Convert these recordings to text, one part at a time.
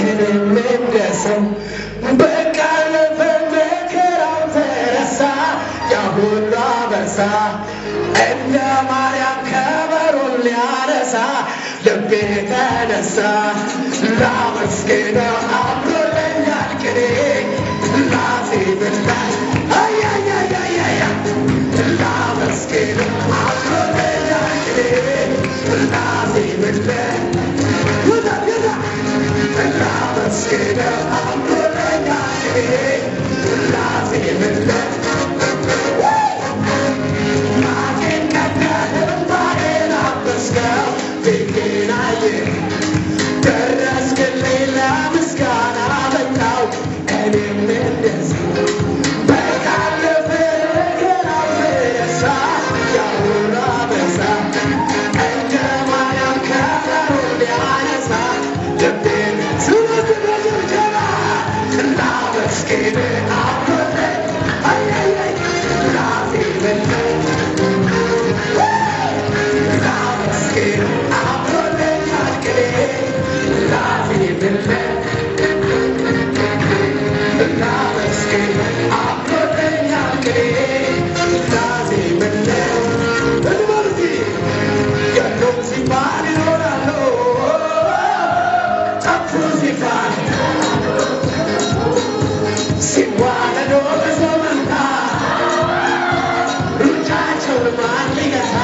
እኔም እንደሰው በቃ ለመከራው ተረሳ ያ ሁሉ አበሳ እንደ ማርያም ከበሮን ሊያነሳ ልቤ ተነሳ ላመስግነው አምሮለኛል ቅኔ ላዜምለት አያያያያያ ላመስግነው አምሮለኛል ቅኔ ላዜምለት ላመስግነው አምሮለኛል ቅኔ ላዜምለት ማቄን ቀደህ እምባዬን አበስከው ፊቴን አየህ ደረስክልኝ ለምስጋና በቃው እኔም እንደዚሁ በቃ አለፈ መከራው ተረሳ ያ ሁሉ አበሳ እንደ ማርያም ከበሮን ሊያነሳ ልቤን ስለዚህ በጭብጨባ ላመስግንህ አምሮለኝ አያያይ ላዜምለት ላመስግንህ አምሮለኛል ቅኔ ላዜምለት ላመስግንህ አምሮለኛል ቅኔ ላዜምለት እንበልቲ የሉም ሲባል ይኖራሉ ጠፉ ሲባል ሲዋደዱ ብዙ መንታ ሩጫቸውን ማን ሊገታ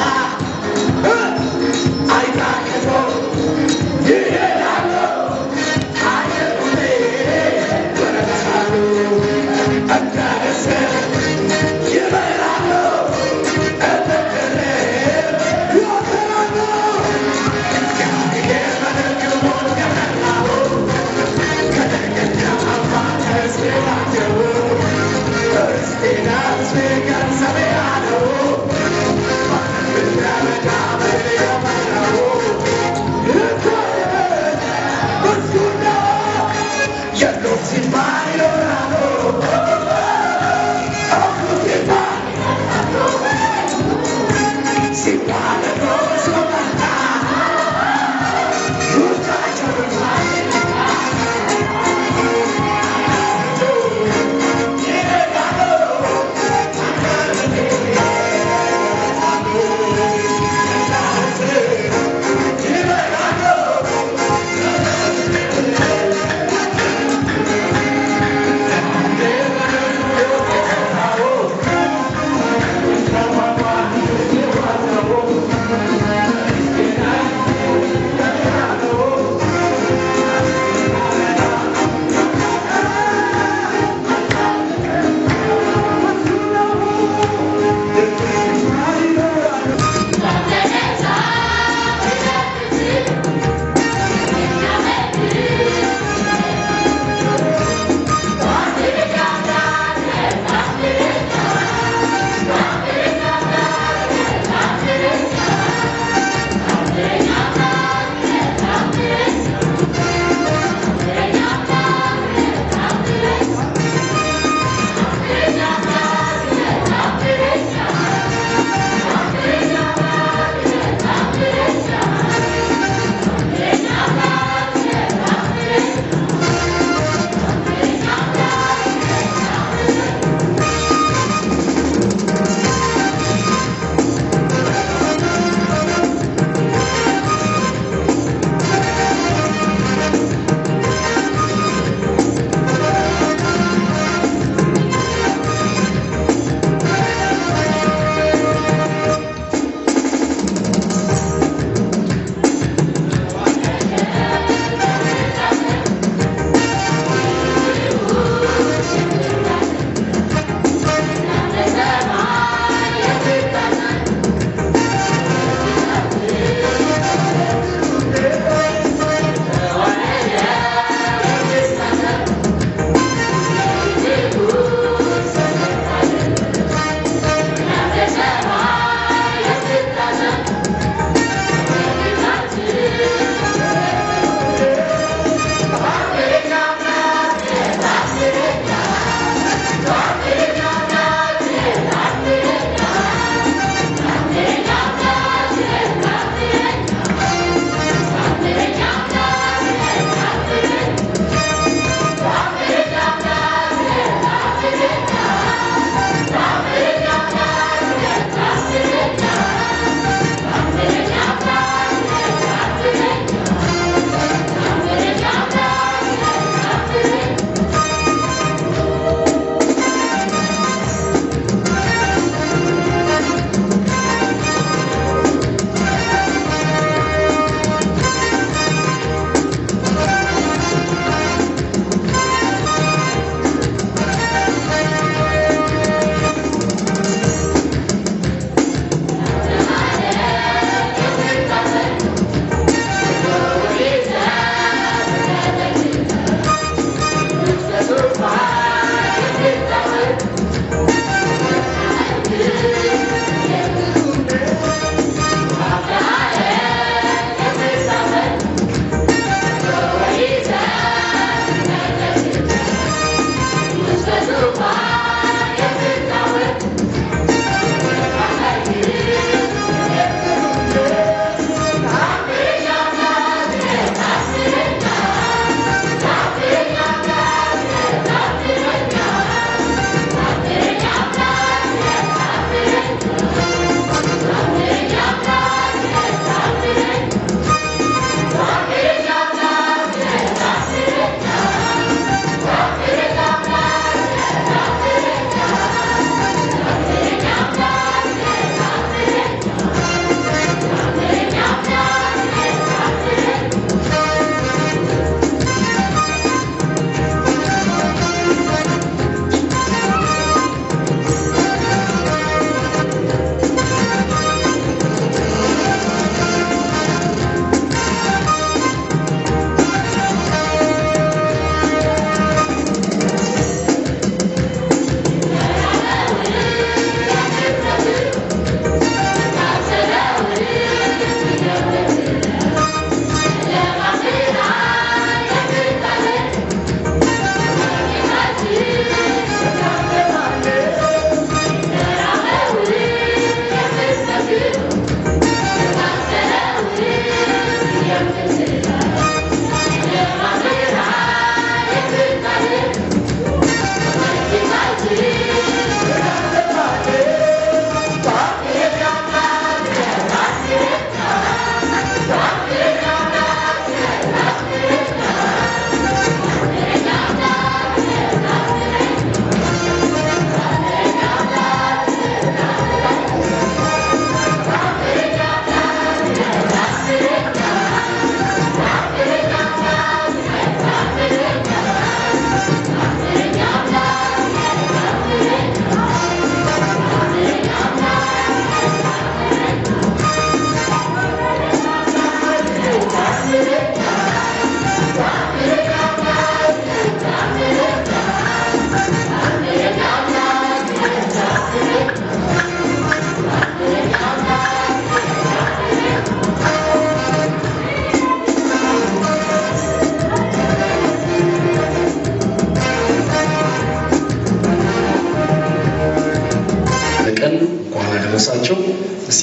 አይታክቶ ይሄዳሉ አየሩኔ በረታሉ እንደ ንስር ይበራሉ እንደ ቅሬ ይወፍራሉ እግዚአብሔር በድግሞት ገመናሉ ከደገኛ አባት ሕዝቤናቸው ርስቴና ሕዝቤ ገንዘቤ አለው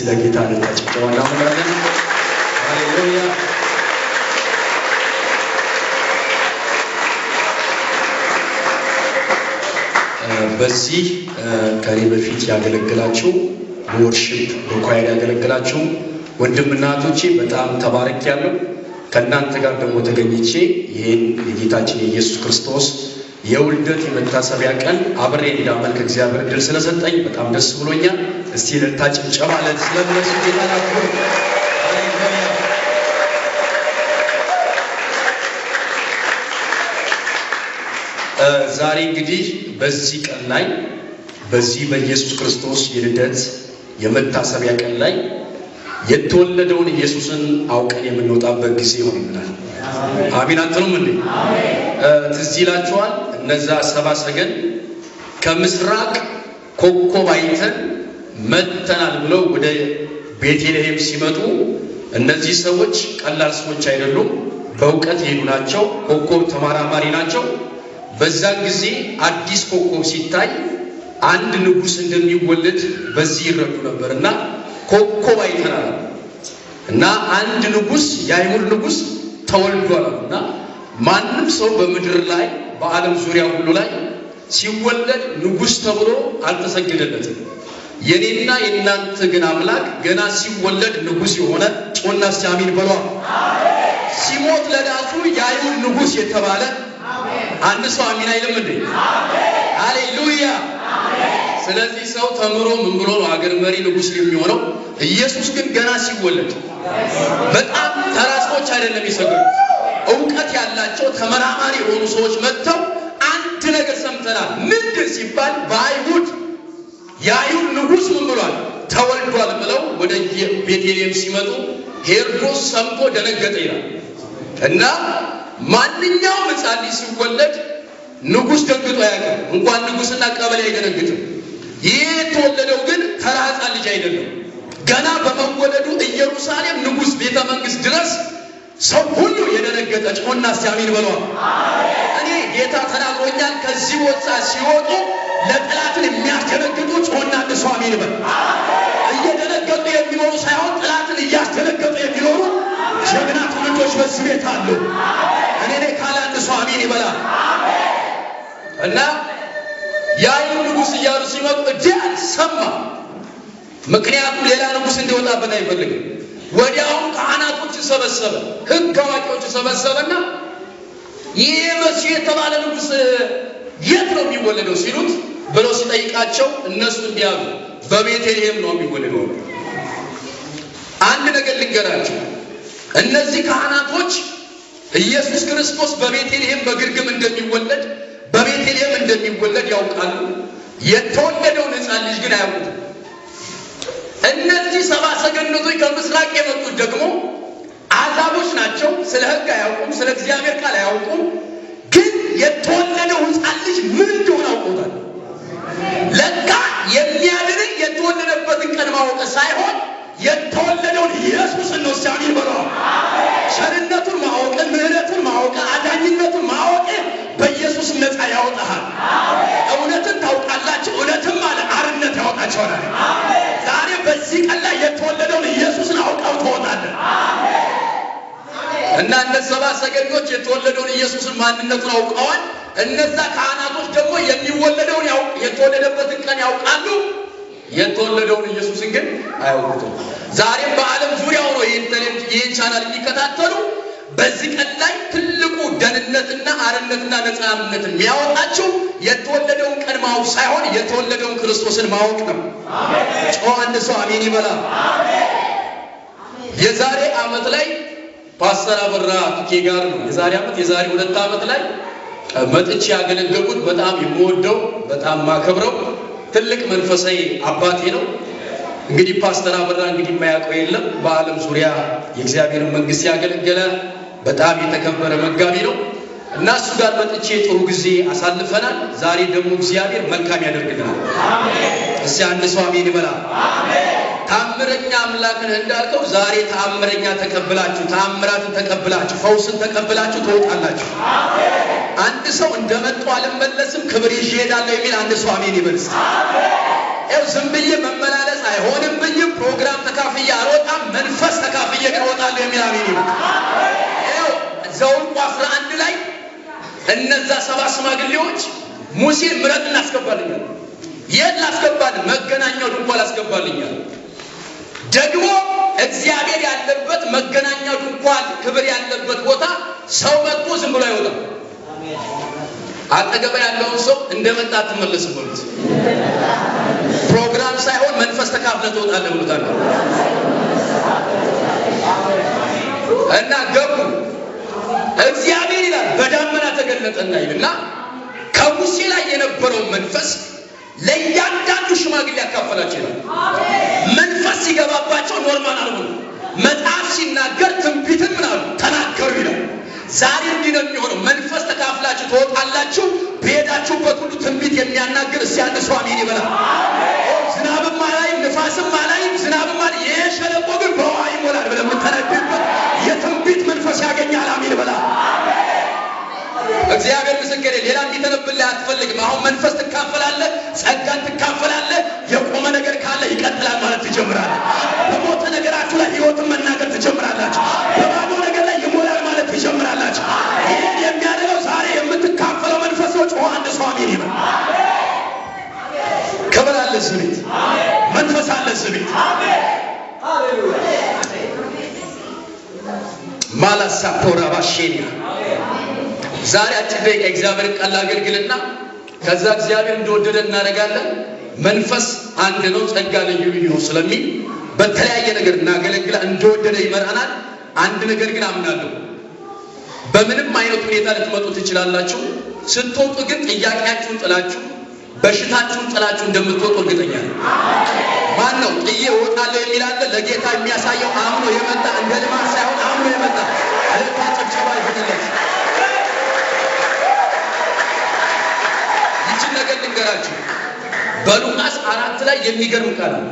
ለጌታ ልታጭቀዋና ማለት ሃሌሉያ በዚህ ከኔ በፊት ያገለግላችሁ ወርሺፕ በኳየር ያገለግላችሁ ወንድምና እህቶቼ በጣም ተባረክያለሁ። ከእናንተ ጋር ደግሞ ተገኝቼ ይሄን የጌታችን የኢየሱስ ክርስቶስ የውልደት የመታሰቢያ ቀን አብሬ እንዳመልክ እግዚአብሔር እድል ስለሰጠኝ በጣም ደስ ብሎኛል። እስቲ ለታጭብጨባ ስለምነሱ ጌታ ናችሁ። ዛሬ እንግዲህ በዚህ ቀን ላይ በዚህ በኢየሱስ ክርስቶስ የልደት የመታሰቢያ ቀን ላይ የተወለደውን ኢየሱስን አውቀን የምንወጣበት ጊዜ ይሆንልናል። አሜን አትሉም እንዴ? ትዝ ይላችኋል እነዛ ሰባ ሰገን ከምስራቅ ኮከብ አይተን መተናል ብለው ወደ ቤተልሔም ሲመጡ እነዚህ ሰዎች ቀላል ሰዎች አይደሉም። በእውቀት የሄዱ ናቸው። ኮከብ ተመራማሪ ናቸው። በዛን ጊዜ አዲስ ኮከብ ሲታይ አንድ ንጉስ እንደሚወለድ በዚህ ይረዱ ነበርና ኮከብ አይተናል እና አንድ ንጉስ የአይሁድ ንጉስ ተወልዷልና ማንም ሰው በምድር ላይ በዓለም ዙሪያ ሁሉ ላይ ሲወለድ ንጉስ ተብሎ አልተሰገደለትም። የኔና የእናንተ ግን አምላክ ገና ሲወለድ ንጉስ የሆነ ጮና ሲያሚን በሏ ሲሞት ለዳሱ የአይሁድ ንጉስ የተባለ አንድ ሰው አሚን አይልም እንዴ? ሃሌሉያ። ስለዚህ ሰው ተምሮ ምን ብሎ ነው ሀገር መሪ ንጉስ የሚሆነው? ኢየሱስ ግን ገና ሲወለድ በጣም ተራሶች አይደለም ይሰገዱት። እውቀት ያላቸው ተመራማሪ የሆኑ ሰዎች መጥተው አንድ ነገር ሰምተናል። ምንድን ሲባል በአይሁድ የአይሁድ ንጉስ ምን ብሏል? ተወልዷል ብለው ወደ ቤተልሔም ሲመጡ ሄሮድስ ሰምቶ ደነገጠ ይላል እና ማንኛውም ሕፃን ልጅ ሲወለድ ንጉስ ደንግጦ ያውቃል። እንኳን ንጉስና ቀበሌ አይደነግጥም። ይህ የተወለደው ግን ተራ ሕፃን ልጅ አይደለም። ገና በመወለዱ ኢየሩሳሌም ንጉስ ቤተ መንግስት ድረስ ሰው ሁሉ የደነገጠ ጮና ሲያሚን በሏል። እኔ ጌታ ተናግሮኛል። ከዚህ ቦታ ሲወጡ ለጥላትን የሚያስደነግጡ ጮና እንደሱ አሚን በል። እየደነገጡ የሚኖሩ ሳይሆን ጥላትን እያስደነገጡ የሚኖሩ ጀግና ትውልዶች በዚህ ቤት አሉ። እኔ ካለ አንድ ሰው አሚን ይበላል። እና የአይሁድ ንጉስ እያሉ ሲመጡ እጅግ ሰማ። ምክንያቱም ሌላ ንጉስ እንዲወጣበት አይፈልግም። ወዲያውም ካህናቶች ሰበሰበ፣ ሕግ አዋቂዎች ሰበሰበና ይህ መሲህ የተባለ ንጉስ የት ነው የሚወለደው ሲሉት ብለው ሲጠይቃቸው እነሱ እንዲያሉ በቤተልሔም ነው የሚወለደው። አንድ ነገር ልንገራቸው፣ እነዚህ ካህናቶች ኢየሱስ ክርስቶስ በቤተልሔም በግርግም እንደሚወለድ በቤተልሔም እንደሚወለድ ያውቃሉ። የተወለደውን ሕፃን ልጅ ግን አያውቁም። እነዚህ ሰባ ሰገነቶች ከምስራቅ የመጡት ደግሞ አሕዛቦች ናቸው። ስለ ሕግ አያውቁም፣ ስለ እግዚአብሔር ቃል አያውቁም። ግን የተወለደው ሕፃን ልጅ ምን እንደሆነ አውቆታል። ለካ የሚያድን የተወለደበትን ቀን ማወቅ ሳይሆን የተወለደውን ኢየሱስን ነው። ሲያሚን በለው። ቸርነቱን ማወቅ፣ ምሕረቱን ማወቅ፣ አዳኝነቱን ማወቅ በኢየሱስ ነፃ ያወጣሃል። እውነትን ታውቃላችሁ፣ እውነትም አለ አርነት ያወጣችኋል። ዛሬ በዚህ ቀን ላይ የተወለደውን ኢየሱስን አውቀው ትወጣለህ። እና እነዛ ሰባ ሰገኞች የተወለደውን ኢየሱስን ማንነቱን አውቀዋል። እነዛ ካህናቶች ደግሞ የሚወለደውን የተወለደበትን ቀን ያውቃሉ። የተወለደውን ኢየሱስን ግን አያውቁትም። ዛሬም በዓለም ዙሪያ ሆኖ ይህን ቻናል የሚከታተሉ በዚህ ቀን ላይ ትልቁ ደህንነትና አርነትና ነፃነትን የሚያወጣቸው የተወለደውን ቀን ማወቅ ሳይሆን የተወለደውን ክርስቶስን ማወቅ ነው። ጮህ አንድ ሰው አሜን ይበላ። የዛሬ ዓመት ላይ ፓስተር አበራ ቱኬ ጋር ነው የዛሬ 2 ዓመት ላይ መጥቼ ያገለገልኩት። በጣም የምወደው በጣም ማከብረው ትልቅ መንፈሳዊ አባቴ ነው። እንግዲህ ፓስተር አበራ እንግዲህ የማያውቀው የለም። በዓለም ዙሪያ የእግዚአብሔርን መንግስት ያገለገለ በጣም የተከበረ መጋቢ ነው እና እሱ ጋር መጥቼ ጥሩ ጊዜ አሳልፈናል። ዛሬ ደግሞ እግዚአብሔር መልካም ያደርግልናል። እስቲ አንድ ሰው አሜን ይበላ። ታምረኛ አምላክ ነህ እንዳልከው ዛሬ ታምረኛ ተቀብላችሁ ታምራትን ተቀብላችሁ ፈውስን ተቀብላችሁ ትወጣላችሁ። አንድ ሰው እንደመጣው አልመለስም ክብር ይዤ እሄዳለሁ የሚል አንድ ሰው አሜን ይበል። ዝም ብዬ መመላለስ አይሆንብኝም። ፕሮግራም ተካፍዬ አልወጣም፣ መንፈስ ተካፍዬ ግን እወጣለሁ የሚል አሜን ይሁን። ዘኍልቍ 11 ላይ እነዛ 7 ሽማግሌዎች ሙሴን ምረጥ እናስገባልኛል። የት ላስገባል? መገናኛው ድንኳን ላስገባልኛል። ደግሞ እግዚአብሔር ያለበት መገናኛው ድንኳን ክብር ያለበት ቦታ ሰው መጥቶ ዝም ብሎ አይወጣም። አጠገብ ያለውን ሰው እንደመጣ አትመለስም በሉት። ፕሮግራም ሳይሆን መንፈስ ተካፍለህ ትወጣለህ ብሎታል። እና ገቡ። እግዚአብሔር ይላል በዳመና ተገለጠና ይልና ከሙሴ ላይ የነበረው መንፈስ ለእያንዳንዱ ሽማግሌ ያካፈላቸው ይላል። መንፈስ ሲገባባቸው ኖርማል አልሆኑ። መጽሐፍ ሲናገር ትንቢትን ምን አሉ? ተናገሩ ይላል። ዛሬ እንዲህ ነው የሚሆነው። መንፈስ ተካፍላችሁ ትወጣላችሁ። በሄዳችሁበት ሁሉ ትንቢት የሚያናግር እስቲ አንድ ሰው አሜን ይበላል። ዝናብም አላይም ንፋስም አላይም ዝናብም አላይም ይሄ ሸለቆ ግን በውሃ ይሞላል ብለህ የምትነግርበት የትንቢት መንፈስ ያገኛል። አሜን ይበላል። እግዚአብሔር ምስክሬ፣ ሌላ እንዲተነብልህ አትፈልግም። አሁን መንፈስ ትካፈላለህ፣ ጸጋን ትካፈላለህ። የቆመ ነገር ካለ ይቀጥላል ማለት ትጀምራለህ። በሞተ ነገራችሁ ላይ ሕይወትን መናገር ትጀምራላችሁ። በባዶ ነገር ላይ ይሞላል ማለት ትጀምራላችሁ። ይህን የሚያደርገው ዛሬ የምትካፈለው መንፈስ ነው። ጮኸ አንድ ሰው አሜን ይበል። ክብር አለ እዚህ ቤት፣ መንፈስ አለ እዚህ ቤት። ማላሳፖራ ባሼኒያ ዛሬ አጭር ደቂቃ እግዚአብሔርን ቃል አገልግልና ከዛ እግዚአብሔር እንደወደደ እናደርጋለን። መንፈስ አንድ ነው፣ ጸጋ ልዩ ልዩ ነው ስለሚል በተለያየ ነገር እናገለግላ እንደወደደ ይመራናል። አንድ ነገር ግን አምናለሁ፣ በምንም አይነት ሁኔታ ልትመጡ ትችላላችሁ። ስትወጡ ግን ጥያቄያችሁን ጥላችሁ በሽታችሁን ጥላችሁ እንደምትወጡ እርግጠኛ ነኝ። ማን ነው ጥዬ እወጣለሁ የሚል አለ? ለጌታ የሚያሳየው አምኖ የመጣ እንደ ልማድ ሳይሆን አምኖ የመጣ እልልታ ጭብጨባ ይሁንለት። ይህችን ነገር ልንገራችሁ። በሉቃስ 4 ላይ የሚገርም ቃል አለ።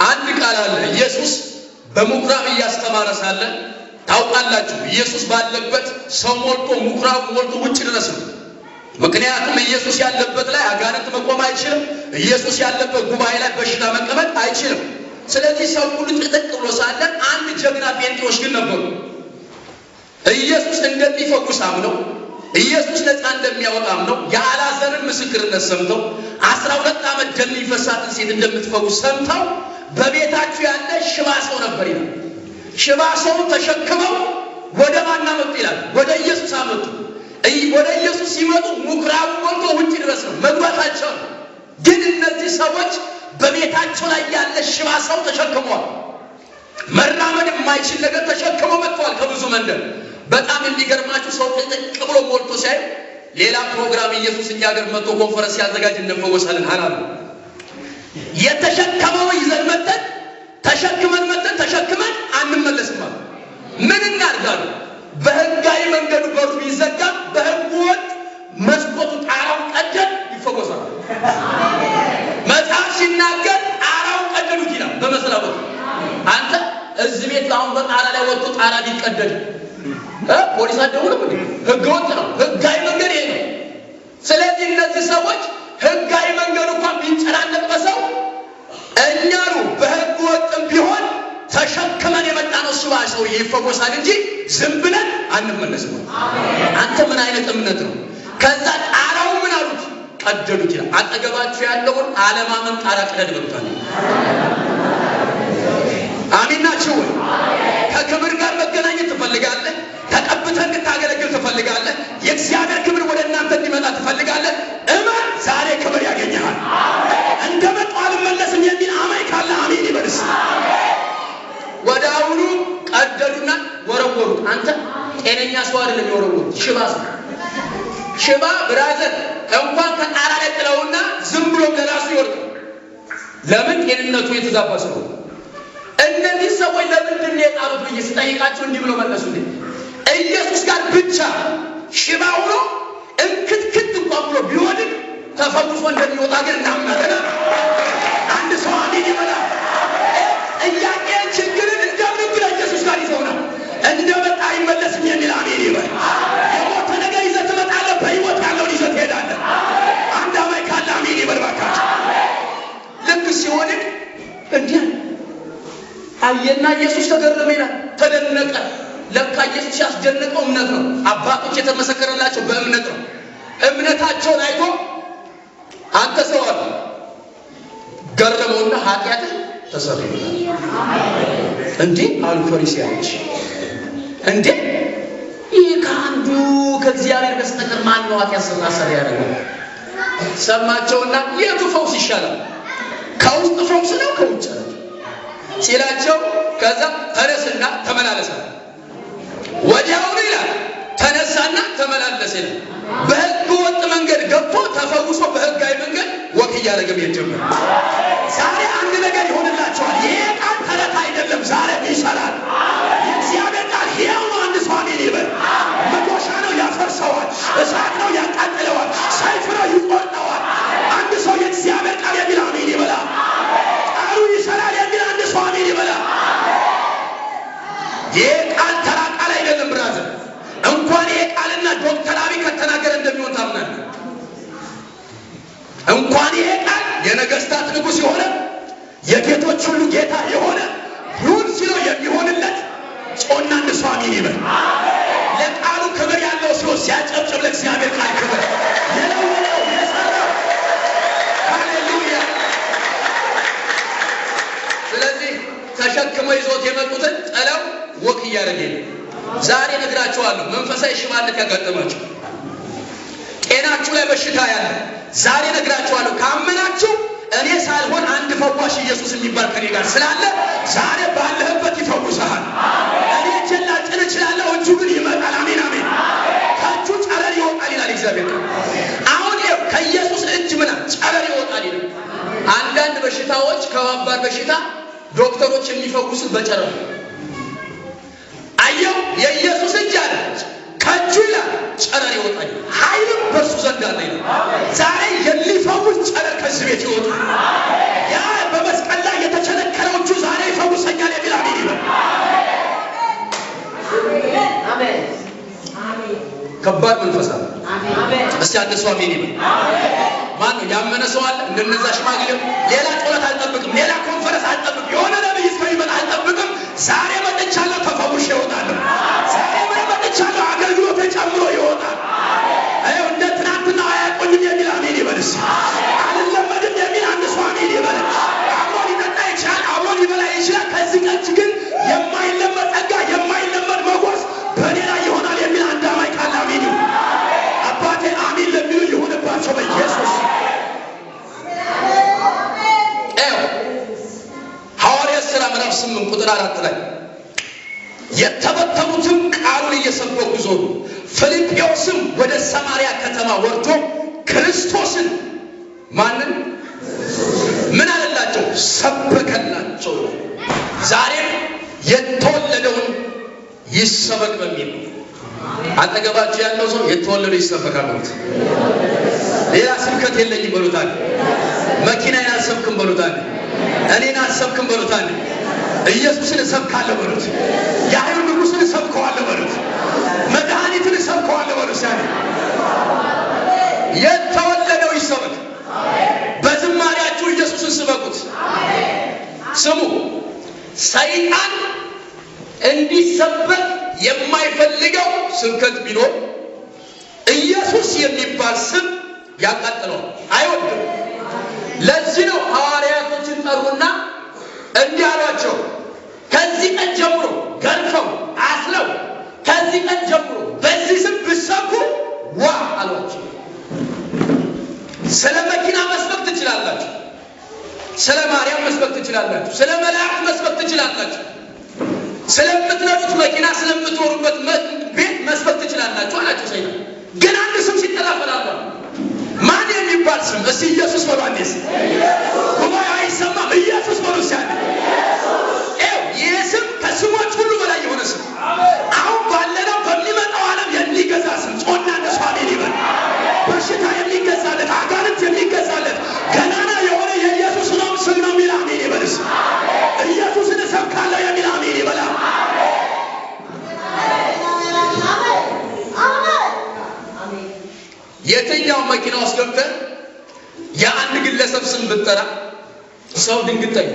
አንድ ቃል አለ። ኢየሱስ በምኩራብ እያስተማረ ሳለ ታውቃላችሁ፣ ኢየሱስ ባለበት ሰው ሞልቶ ምኩራብ ሞልቶ ውጭ ድረስ ነው። ምክንያቱም ኢየሱስ ያለበት ላይ አጋንንት መቆም አይችልም። ኢየሱስ ያለበት ጉባኤ ላይ በሽታ መቀመጥ አይችልም። ስለዚህ ሰው ሁሉ ጥቅጥቅ ብሎ ሳለ አንድ ጀግና ጴንጤዎች ግን ነበሩ። ኢየሱስ እንደሚፈውስ አምነው፣ ኢየሱስ ነፃ እንደሚያወጣ አምነው፣ የአልዓዛርን ምስክርነት ሰምተው 12 ዓመት ደም የሚፈሳትን ሴት እንደምትፈውስ ሰምተው በቤታችሁ ያለ ሽባ ሰው ነበር ይላል። ሽባ ሰው ተሸክመው ወደ ማን አመጡ ይላል? ወደ ኢየሱስ አመጡ። ወደ ኢየሱስ ሲመጡ ምኩራቡ ሞልቶ ውጭ ድረስ ነው መግባታቸው። ግን እነዚህ ሰዎች በቤታቸው ላይ ያለ ሽባ ሰው ተሸክመዋል። መራመድ የማይችል ነገር ተሸክመው መጥተዋል ከብዙ መንደር። በጣም የሚገርማችሁ ሰው ጥቅጥቅ ብሎ ሞልቶ ሲያይ ሌላ ፕሮግራም ኢየሱስ እኛ ሀገር መጥቶ ኮንፈረንስ ሲያዘጋጅ እንፈወሳለን አላሉ። የተሸከመው ይዘን መጥተን ተሸክመን አንመለስም አሉ። ምን እናድርጋሉ? በህጋዊ መንገዱ በሩ ቢዘጋ በህጉ ወጥ መስኮቱ ጣራውን ቀደን ይፈወሳል። መጽሐፍ ሲናገር ጣራውን ቀደዱት ይላል በመስሪያ ቤቱ። አንተ እዚህ ቤት አሁን በጣራ ላይ ወጥቶ ጣራ ቢቀደድ ፖሊስ አደውልም እንዴ? ህገ ወጥ ነው። ህጋዊ መንገድ ይሄ ነው። ስለዚህ እነዚህ ሰዎች ህጋዊ መንገዱ እንኳን ቢንጨራነቅ በሰው እኛኑ በህገ ወጥም ቢሆን ተሸክመን የመጣ ነው ሽባ ሰው ይፈወሳል እንጂ ዝም ብለን አንመለስም። አንተ ምን አይነት እምነት ነው? ከዛ ጣራው ምን አሉት? ቀደዱት ይላል። አጠገባችሁ ያለውን አለማመን ጣራ ቀደድ ብሉታል። አሜን ናችሁ ወይ? ከክብር ጋር መገናኘት ትፈልጋለህ? ተቀብተህ እንድታገለግል ትፈልጋለህ? የእግዚአብሔር ክብር ወደ እናንተ እንዲመጣ ትፈልጋለህ? እመን፣ ዛሬ ክብር ያገኘሃል። እንደመጣሁ አልመለስም የሚል አማኝ ካለ አሜን ይበልስ። ወደ አሁኑ ቀደዱና ወረወሩት። አንተ ጤነኛ ሰው አይደለም የወረወሩት፣ ሽባ ሰው። ሽባ ብራዘር እንኳን ከጣራ ላይ ጥለውና ዝም ብሎ ለራሱ ይወርቃል። ለምን? ጤንነቱ የተዛባ ሰው። እነዚህ ሰዎች ለምንድን ነው የጣሉት ብዬ ስጠይቃቸው እንዲህ ብሎ መለሱልኝ። ኢየሱስ ጋር ብቻ ሽባ ሆኖ እንክትክት እንኳን ብሎ ቢወድቅ ተፈውሶ እንደሚወጣ ግን እናምናለን። አንድ ሰው አሜን ይበላል። ጥያቄ ችግርን እንደምን ብለህ ኢየሱስ ጋር ይዘውናል። እንደመጣ አይመለስም የሚል አሜን ይበል። የሞተ ነገር ይዘህ ትመጣለህ፣ በሕይወት ያለውን ይዘህ ትሄዳለህ። አንድ አማኝ ካለ አሜን ይበል። ኢየሱስ ተገረመ ይላል፣ ተደነቀ። ለካ ኢየሱስ ያስደነቀው እምነት ነው። አባቶች የተመሰከረላቸው በእምነት ነው። እምነታቸውን አይቶ አንተ ሰው አለ ገረመውና ኃጢአትህ ተሰረየልህ። እንዴ አሉ ፈሪሳውያን፣ እንዴ ይህ ከአንዱ ከእግዚአብሔር በስተቀር ማን ነው ኃጢአት ስናሰር ያደረገው? ሰማቸውና የቱ ፈውስ ይሻላል? ከውስጥ ፈውስ ነው ከውጭ ነው ሲላቸው፣ ከዛ ተነስና ተመላለሰ። ወዲያውኑ ይላል ተነሳና ተመላለሰ ይላል። በሕገ ወጥ መንገድ ገብቶ ተፈውሶ በሕጋዊ መንገድ ወክ እያደረገ ቤት ጀመረ። ዛሬ አንድ ነገር ይሆንላቸዋል። ይሄ ቃል ተረት አይደለም፣ ዛሬ ይሰራል። የእግዚአብሔር ቃል ሕያው ነው። አንድ ሰው አሜን ይበል። መዶሻ ነው ያፈርሰዋል፣ እሳት ነው ያቃጥለዋል፣ ሰይፍ ነው ይቆርጠዋል። አንድ ሰው የእግዚአብሔር ቃል የሚል አሜን ይበላ። ቃሉ ይሰራል የሚል አንድ ሰው አሜን ይበላ። ይሄ ቃል ተራ ቃል አይደለም ብራዘር። እንኳን ይሄ ቃልና ዶክተር አብይ ከተናገረ እንደሚሆን ታምናለህ? እንኳን ይሄ ቃል የነገስታት ንጉሥ የሆነ የጌቶች ሁሉ ጌታ የሆነ ይሁን ሲለው የሚሆንለት ጮና ንሱ አሜን ይበል። ለቃሉ ክብር ያለው ሰው ሲያጨብጭብ ለእግዚአብሔር ቃል ክብር የለወጠው የሰራው ሃሌሉያ። ስለዚህ ተሸክመው ይዞት የመጡትን ጥለው ወክ እያደረገ ነው። ዛሬ ነግራችኋለሁ፣ መንፈሳዊ ሽባነት ያጋጠማችሁ፣ ጤናችሁ ላይ በሽታ ያለ ዛሬ ነግራችኋለሁ። ካመናችሁ እኔ ሳልሆን አንድ ፈዋሽ ኢየሱስ የሚባል ከኔ ጋር ስላለ ዛሬ ባለህበት ይፈውስሃል። እኔ እጄን ላጭን እችላለሁ፣ እጁ ግን ይመጣል። አሜን አሜን። ከእጁ ጨረር ይወጣል ይላል እግዚአብሔር። አሁን ይኸው ከኢየሱስ እጅ ምና ጨረር ይወጣል ይላል። አንዳንድ በሽታዎች ከባባድ በሽታ ዶክተሮች የሚፈውሱት በጨረር ነው። አየው የኢየሱስ እጅ አለ ከእጁ ይላል ጨረር ይወጣል። ኃይልም በእርሱ ዘንድ አለ ይላል። ዛሬ የሚፈውስ ጨረር ከዚህ ቤት ይወጣል። ያ በመስቀል ላይ የተቸነከረው እጁ ዛሬ ይፈውሰኛል የሚል አሜን ይበል። አሜን። ከባድ መንፈስ አለ። እስቲ አንድ ሰው አሜን ይበል። ማን ነው ያመነ ሰው አለ? እንደነዛ ሽማግሌው ሌላ ጸሎት አልጠብቅም፣ ሌላ ኮንፈረንስ አልጠብቅም፣ የሆነ ነብይ እስከሚመጣ አልጠብቅም። ዛሬ መጥቻለሁ፣ ተፈውሼ እወጣለሁ። ዛሬ መጥቻለሁ፣ አገልግሎት ጨምሮ ይወጣል። አይ እንደ ትናንትና አያቆኝም የሚል አሜን ይበል። አልለመድም የሚል አንድ ሰው አሜን ይበል። አብሮ ሊጠጣ ይችላል፣ አብሮ ሊበላ ይችላል። ከዚህ ቀን ግን የማይለመድ ጸጋ፣ የማይለመድ መጎስ በእኔ ላይ ይሆናል የሚል አንድ አማኝ ካለ አሜን ይሁን። አባቴ አሜን ለሚሉ ይሁንባቸው በኢየሱስ። ሐዋርያት ሥራ ምዕራፍ 8 ቁጥር 4 ላይ የተበተኑትም ቃሉን እየሰበኩ ዞሩ። ፊልጵዎስም ወደ ሰማርያ ከተማ ወርዶ ክርስቶስን ማንን ምን አለላቸው? ሰበከላቸው። ዛሬም የተወለደውን ይሰበክ በሚል አጠገባችሁ ያለው ሰው የተወለደው ይሰበካል። ሌላ ስብከት የለኝም በሉታል። መኪናዬን አልሰብክም በሉታል። እኔን አልሰብክም በሉታል። ኢየሱስን እሰብካለሁ በሉት። የአይሁድ ንጉሥን እሰብከዋለሁ በሉት። መድኃኒትን እሰብከዋለሁ በሉት። የተወለደው ይሰበክ። በዝማሬያችሁ ኢየሱስን ስበኩት። ስሙ፣ ሰይጣን እንዲሰበክ የማይፈልገው ስብከት ቢኖር ኢየሱስ የሚባል ስም ያቃጥለዋል፣ አይወድም። ለዚህ ነው ሐዋርያቶችን ጠሩና እንዲህ አሏቸው፣ ከዚህ ቀን ጀምሮ ገርፈው አስለው ከዚህ ቀን ጀምሮ በዚህ ስም ብትሰብኩ ዋ አሏቸው። ስለ መኪና መስበክ ትችላላችሁ፣ ስለ ማርያም መስበክ ትችላላችሁ፣ ስለ መላእክት መስበክ ትችላላችሁ፣ ስለምትነዱት መኪና ስለምትወሩበት ቤት መስበክ ትችላላችሁ አላቸው ሰይጣን። ግን አንድ ስም ሲጠራ ፈራሉ። ማን የሚባል ስም? እስቲ ኢየሱስ በሉ። አንዴስ ጉባኤ አይሰማም? ኢየሱስ በሉ ሲያለ ይህ ስም ከስሞች ሁሉ በላይ የሆነ ስም፣ አሁን ባለነው በሚመጣው ዓለም የሚገዛ ስም ጮና ነሱ አሜን ይበል። በሽታ የሚገዛለት፣ አጋንንት የሚገዛለት ገናና የሆነ የኢየሱስ ነው ስም ነው የሚል አሜን ይበልስ። ኢየሱስን እሰብካለሁ የሚል አሜን ይበላ። የትኛው መኪና ውስጥ ገብተህ የአንድ ግለሰብ ስም ብትጠራ ሰው ድንግጠኝ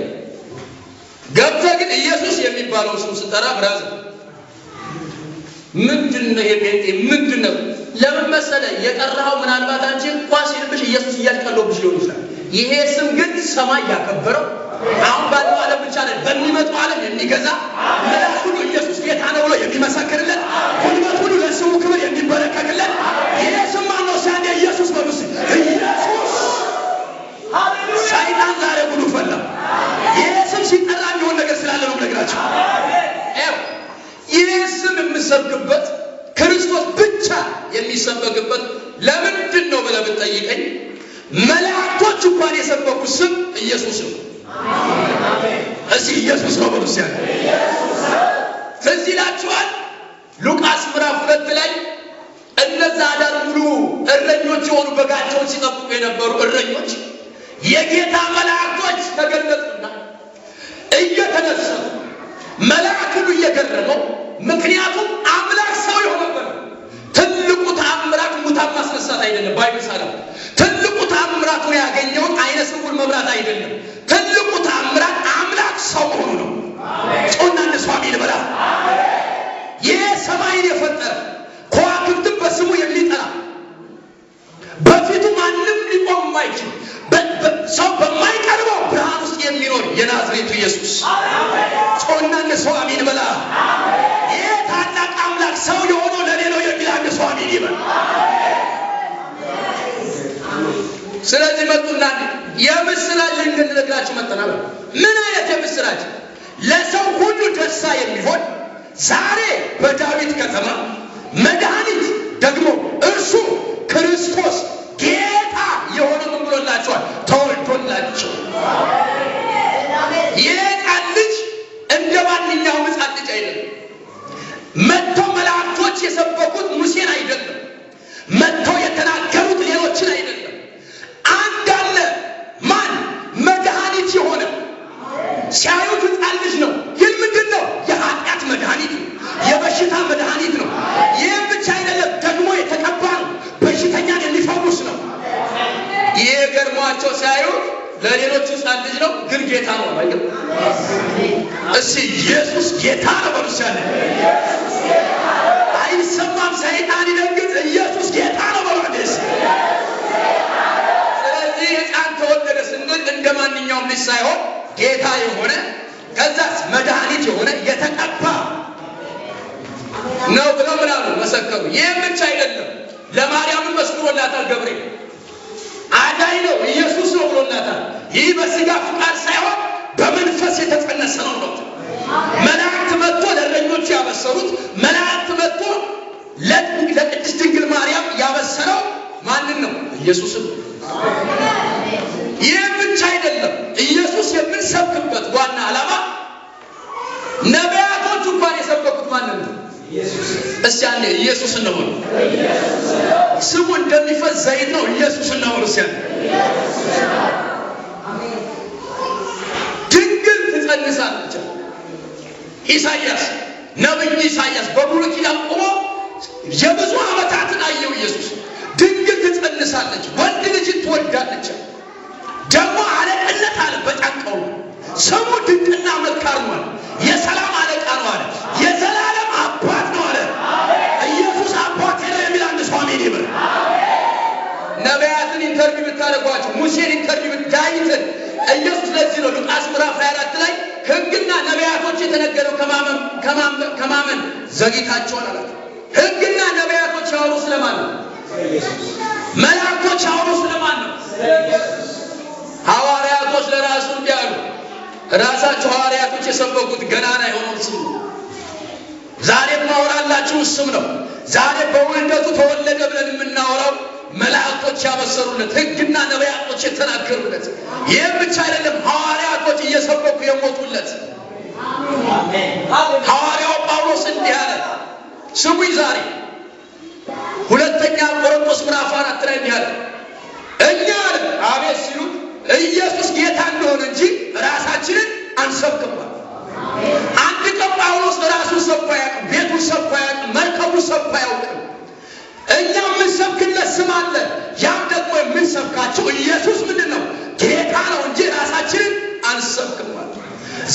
ገብተህ ግን ኢየሱስ የሚባለው ስም ስጠራ ብራዘር ምንድነው የጴንጤ ምንድነው? ለምን መሰለ የጠራኸው ምናልባት አንቺ ኳስ ይልብሽ ኢየሱስ እያልቀለብሽ ሊሆን ይችላል። ይሄ ስም ግን ሰማይ ያከበረው አሁን ባለው ዓለም ብቻ ነው በሚመጣው ዓለም የሚገዛ ምላስ ሁሉ ኢየሱስ ጌታ ነው ብሎ የሚመሰክርለት ጉልበት ሁሉ ለስሙ ክብር የሚበረከክለት ይሄ ስም ማን ነው? ሲያንዴ ኢየሱስ በሉስ ኢየሱስ ሃሌሉያ። ሰይጣን ዛሬ ጉዱ ፈላ። ይሄ ስም ሲጠራ የሚሆን ነገር ስላለ ነው የምነግራችሁ። ይሄ ስም የምሰብክበት ክርስቶስ ብቻ የሚሰበክበት ለምንድን ነው ብለህ ብትጠይቀኝ መላእክቶች እንኳን የሰበኩት ስም ኢየሱስ ነው። እዚህ ኢየሱስ ነው ብሎ ሲያል ትዝ ይላችኋል። ሉቃስ ምዕራፍ 2 ላይ እነዛ አዳር ሙሉ እረኞች የሆኑ በጋቸውን ሲጠብቁ የነበሩ እረኞች የጌታ መላእክቶች ተገለጡና እየተነሱ መላእክቱ እየገረመው ምክንያቱም አምላክ ሰው የሆነበት ትልቁ ተአምራት ሙታን ማስነሳት አይደለም። ባይብሳላ ትልቁ ተአምራቱን ያገኘውን አይነ ስውር መብራት አይደለም። ትልቁ ተአምራት አምላክ ሰው ሆኖ ነው። ጾና ንሷሚ ልበላ ይሄ ሰማይን የፈጠረ ከዋክብትን በስሙ የሚጠራ በፊቱ ማንም ሊቆም የማይችል ሰው በማይቀርበው ብርሃን ውስጥ የሚኖር የናዝሬቱ ኢየሱስ ጾና ንሷሚ ልበላ ይሄ ታላቅ አምላክ ሰው የሆነው ለሌላው የሚላል ንሷሚ ይበል። ስለዚህ መጡና የምስራች እንድንነግራችሁ መጥተናል። ምን አይነት የምስራች? ለሰው ሁሉ ደስታ የሚሆን ዛሬ በዳዊት ከተማ መድኃኒት ደግሞ እርሱ ክርስቶስ ጌታ የሆነ ምን ብሎላችኋል? ተወልዶላችሁ። የሕፃን ልጅ እንደ ማንኛውም ሕፃን ልጅ አይደለም። መጥተው መላእክቶች የሰበኩት ሙሴን አይደለም። መጥተው የተናገሩት ሌሎችን አይደለም። አንድ አለ። ማን? መድኃኒት የሆነ ሲያዩት ሕፃን ልጅ ነው፣ ግን ምንድን ነው? የኃጢአት መድኃኒት ነው። የበሽታ መድኃኒት ነው። ይህም ብቻ አይደለም፣ ደግሞ የተቀባ ነው። በሽተኛን የሚፈውስ ነው። ይህ ገርሟቸው ሲያዩት ለሌሎች ሕፃን ልጅ ነው፣ ግን ጌታ ነው። እስኪ ኢየሱስ ጌታ ነው በሉሳለ አይሰማም። ሰይጣን ይደንግጥ። ኢየሱስ ጌታ ነው በሉስ። ስለዚህ ሕፃን ተወለደ ስንል እንደ ማንኛውም ልጅ ሳይሆን ጌታ የሆነ ከዛስ መድኃኒት የሆነ የተቀባ ነው ብለው ምን አሉ? መሰከሩ። ይህም ብቻ አይደለም፣ ለማርያምን መስክሮላታል ገብርኤል። አዳኝ ነው ኢየሱስ ነው ብሎላታል። ይህ በስጋ ፍቃድ ሳይሆን በመንፈስ የተጸነሰ ነው ነው። መላእክት መጥቶ ለእረኞቹ ያበሰሩት፣ መላእክት መጥቶ ለቅድስት ድንግል ማርያም ያበሰረው ማንን ነው? ኢየሱስን። ይህ ብቻ አይደለም፣ ኢየሱስ የምንሰብክበት ዋና ዓላማ ነቢያቶች እንኳን የሰበኩት ማንን ነው? እስቲ አንዴ ኢየሱስን ነው። ስሙ እንደሚፈስ ዘይት ነው። ኢየሱስን ነው። ድንግል ትጸንሳለች። ኢሳይያስ ነብይ ኢሳይያስ በብሉይ ኪዳን ቆሞ የብዙ ዓመታትን አየው። ኢየሱስ ድንግል ትጸንሳለች፣ ወንድ ልጅን ትወልዳለች፣ ደግሞ አለቅነት አለ በጫንቃው። ስሙ ድንቅና መካር ነው አለ። የሰላም አለቃ ነው አለ። የዘላለም አባት ነው አለ። ኢየሱስ አባት ነው የሚል አንድ ሰው አሜን ይበል። ነቢያትን ኢንተርቪው ብታደርጓቸው፣ ሙሴን ኢንተርቪው፣ ዳዊትን ኢየሱስ ለዚህ ነው ሉቃስ ምዕራፍ 24 ላይ ሕግና ነቢያቶች የተነገረው ከማመን ዘግይታችኋል አላቸው። ሕግና ነቢያቶች ያወሩ ስለማን ነው? መላእክቶች ያወሩ ስለማን ነው? ሐዋርያቶች ለራሱ እንዲህ አሉ። ራሳቸው ሐዋርያቶች የሰበኩት ገናና የሆነው ስም ነው። ዛሬ ማወራላችሁ ስም ነው። ዛሬ በውልደቱ ተወለደ ብለን የምናወራው መላእክቶች ያበሰሩለት፣ ሕግና ነቢያቶች የተናገሩለት። ይህም ብቻ አይደለም፣ ሐዋርያቶች እየሰበኩ የሞቱለት። ሐዋርያው ጳውሎስ እንዲህ አለ። ስሙኝ ዛሬ ሁለተኛ ቆሮንቶስ ምዕራፍ 4 ላይ እንዲህ አለ። እኛ አለ አቤት ሲሉት ኢየሱስ ጌታ እንደሆነ እንጂ ራሳችንን አንሰብክም። አንድ ቀን ጳውሎስ ራሱን ሰብኮ አያውቅም፣ ቤቱን ሰብኮ አያውቅም፣ መርከቡን ሰብኮ አያውቅም። እኛ የምንሰብክለት ስም አለ። ያም ደግሞ የምንሰብካቸው ኢየሱስ ምንድን ነው? ጌታ ነው እንጂ ራሳችንን አንሰብክም።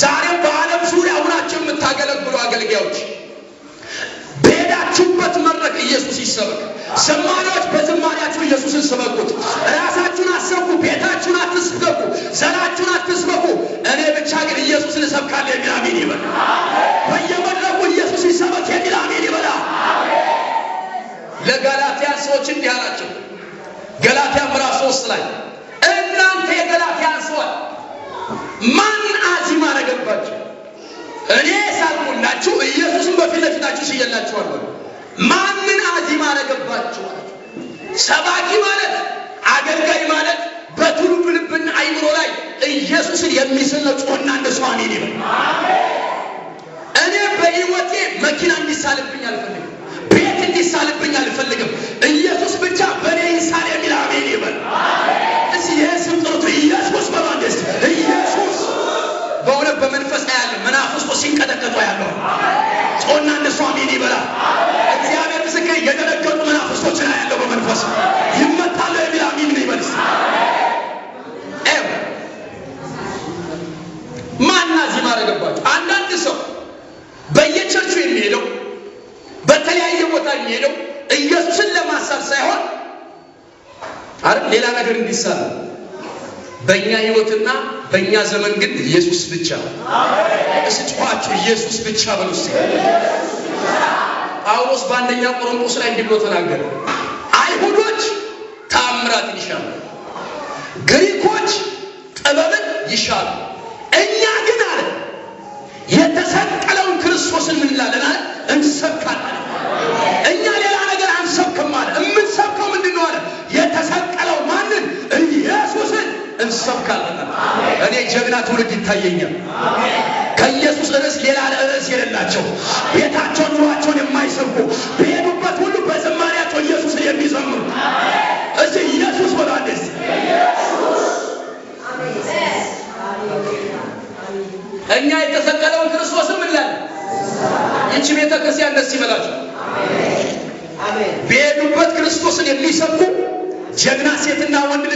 ዛሬም በዓለም ዙሪያ ሆናችሁ የምታገለግሉ አገልጋዮች በሄዳችሁበት መድረክ ኢየሱስ ይሰበክ። ዘማሪዎች በዝማሪያችሁ ኢየሱስን ስበኩት። ራሳችሁን አሰብኩ፣ ቤታችሁን አትስበኩ፣ ዘራችሁን አትስበኩ። እኔ ብቻ ግን ኢየሱስን እሰብካለሁ የሚል አሜን ይበል። በየመድረኩ ኢየሱስ ይሰበክ የሚል አሜን ይበል። ለጋላትያ ሰዎች እንዲህ አላቸው። ገላትያ ምዕራፍ 3 ላይ እናንተ የገላትያ ሰዎች ማን አዚም አረገባችሁ? እኔ ሳልኩላችሁ ኢየሱስን በፊት ለፊታችሁ ሲየላችኋለሁ። ማንን አዚም አረገባችሁ? ሰባኪ ማለት አገልጋይ ማለት በትውልዱ ልብና አይምሮ ላይ ኢየሱስን የሚስል ነው። ጮና እንደሱ አሜን ይበል። እኔ በሕይወቴ መኪና እንዲሳልብኝ አልፈልግም። ቤት እንዲሳልብኝ አልፈልግም። ኢየሱስ ብቻ በእኔ ይሳል የሚል አሜን ይበል። እዚህ የስም ጥሩት ኢየሱስ በማንደስ ኢየሱስ በእውነት በመንፈስ ያለ መናፍስቶ ሲንቀጠቀጡ ያለው ጮና እንደሱ አሜን ይበላ። እግዚአብሔር ምስክር የደረገጡ መናፍስቶችን ያለው በመንፈስ ይመታሉ የሚል አሜን ይበል። ማን አዚም አረገባችሁ? አንዳንድ ሰው በየቸርቹ የሚሄደው በተለያየ ቦታ የሚሄደው ኢየሱስን ለማሳብ ሳይሆን አይደል ሌላ ነገር እንዲሳል። በእኛ ህይወትና በእኛ ዘመን ግን ኢየሱስ ብቻ። እስጭዋችሁ ኢየሱስ ብቻ በሉ። ጳውሎስ በአንደኛ ቆሮንቶስ ላይ እንዲህ ብሎ ተናገረ። አይሁዶች ተአምራትን ይሻሉ፣ ግሪኮች ጥበብን ይሻሉ፣ እኛ ግን አለ የተሰቀለውን ክርስቶስን ምን እንላለን አለ እንሰብካለን። እኛ ሌላ ነገር አንሰብክም አለ። የምንሰብከው ምንድነው አለ? የተሰቀለው ማንን? ኢየሱስን እንሰብካለን። እኔ ጀግና ትውልድ ይታየኛል። ከኢየሱስ ርዕስ ሌላ ርዕስ የሌላቸው ቤታቸውን ኑሯቸውን የማይሰብኩ በሄዱበት ሁሉ በዝማሪያቸው ኢየሱስን የሚዘምሩ እዚህ ኢየሱስ ወዳንስ እኛ የተሰቀለውን ክርስቶስን ምን ላይ ይህች ቤተ ክርስቲያን ደስ ይበላችሁ። በሄዱበት ክርስቶስን የሚሰብኩ ጀግና ሴትና ወንድ